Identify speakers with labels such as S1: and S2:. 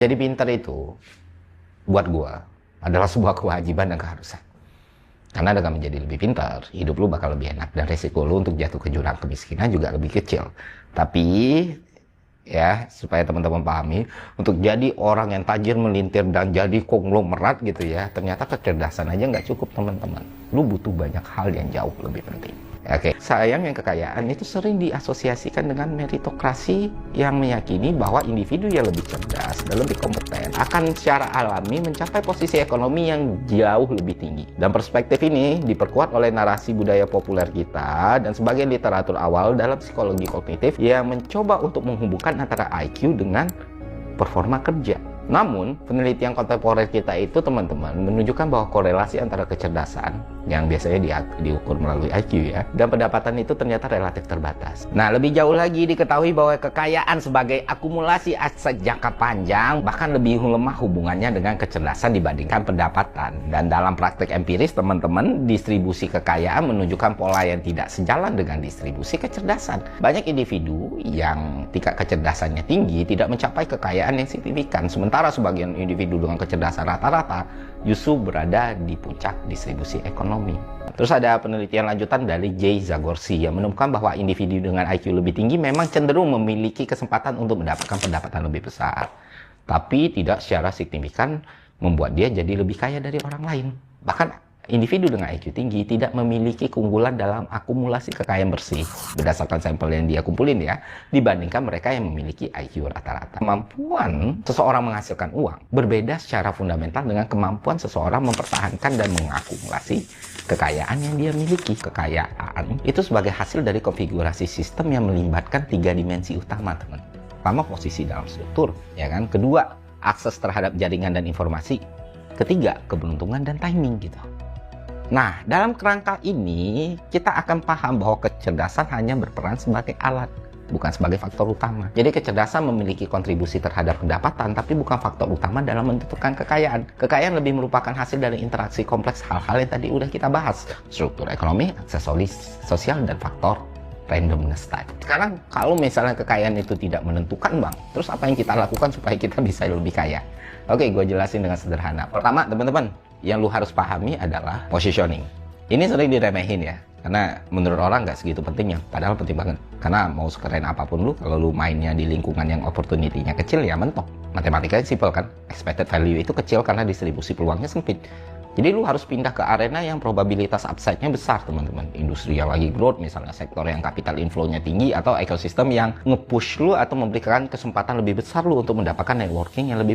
S1: Jadi pintar itu, buat gua, adalah sebuah kewajiban dan keharusan. Karena dengan menjadi lebih pintar, hidup lu bakal lebih enak. Dan resiko lu untuk jatuh ke jurang kemiskinan juga lebih kecil. Tapi, ya, supaya teman-teman pahami, untuk jadi orang yang tajir melintir dan jadi konglomerat gitu ya, ternyata kecerdasan aja nggak cukup, teman-teman. Lu butuh banyak hal yang jauh lebih penting. Oke, sayangnya kekayaan itu sering diasosiasikan dengan meritokrasi yang meyakini bahwa individu yang lebih cerdas dan lebih kompeten akan secara alami mencapai posisi ekonomi yang jauh lebih tinggi. Dan perspektif ini diperkuat oleh narasi budaya populer kita dan sebagai literatur awal dalam psikologi kognitif yang mencoba untuk menghubungkan antara IQ dengan performa kerja. Namun, penelitian kontemporer kita itu, teman-teman, menunjukkan bahwa korelasi antara kecerdasan, yang biasanya diukur melalui IQ ya, dan pendapatan itu ternyata relatif terbatas. Nah, lebih jauh lagi diketahui bahwa kekayaan sebagai akumulasi aset jangka panjang bahkan lebih lemah hubungannya dengan kecerdasan dibandingkan pendapatan. Dan dalam praktek empiris, teman-teman, distribusi kekayaan menunjukkan pola yang tidak sejalan dengan distribusi kecerdasan. Banyak individu yang tingkat kecerdasannya tinggi tidak mencapai kekayaan yang signifikan, sementara sebagian individu dengan kecerdasan rata-rata justru berada di puncak distribusi ekonomi. Terus ada penelitian lanjutan dari Jay Zagorski yang menemukan bahwa individu dengan IQ lebih tinggi memang cenderung memiliki kesempatan untuk mendapatkan pendapatan lebih besar, tapi tidak secara signifikan membuat dia jadi lebih kaya dari orang lain. Bahkan individu dengan IQ tinggi tidak memiliki keunggulan dalam akumulasi kekayaan bersih berdasarkan sampel yang dia kumpulin ya, dibandingkan mereka yang memiliki IQ rata-rata. Kemampuan seseorang menghasilkan uang berbeda secara fundamental dengan kemampuan seseorang mempertahankan dan mengakumulasi kekayaan yang dia miliki. Kekayaan itu sebagai hasil dari konfigurasi sistem yang melibatkan 3 dimensi utama, teman. Pertama, posisi dalam struktur, ya kan? Kedua, akses terhadap jaringan dan informasi. Ketiga, keberuntungan dan timing gitu. Nah, dalam kerangka ini, kita akan paham bahwa kecerdasan hanya berperan sebagai alat, bukan sebagai faktor utama. Jadi kecerdasan memiliki kontribusi terhadap pendapatan, tapi bukan faktor utama dalam menentukan kekayaan. Kekayaan lebih merupakan hasil dari interaksi kompleks hal-hal yang tadi udah kita bahas. Struktur ekonomi, aksesoris sosial, dan faktor randomness tadi. Sekarang, kalau misalnya kekayaan itu tidak menentukan, Bang, terus apa yang kita lakukan supaya kita bisa lebih kaya? Oke, gue jelasin dengan sederhana. Pertama, teman-teman, yang lu harus pahami adalah positioning. Ini sering diremehin ya, karena menurut orang nggak segitu pentingnya, padahal penting banget. Karena mau sekeren apapun lu, kalau lu mainnya di lingkungan yang opportunity-nya kecil, ya mentok. Matematikanya simple kan, expected value itu kecil karena distribusi peluangnya sempit. Jadi lu harus pindah ke arena yang probabilitas upside-nya besar, teman-teman. Industri yang lagi growth, misalnya sektor yang capital inflow-nya tinggi, atau ekosistem yang nge-push lu atau memberikan kesempatan lebih besar lu untuk mendapatkan networking yang lebih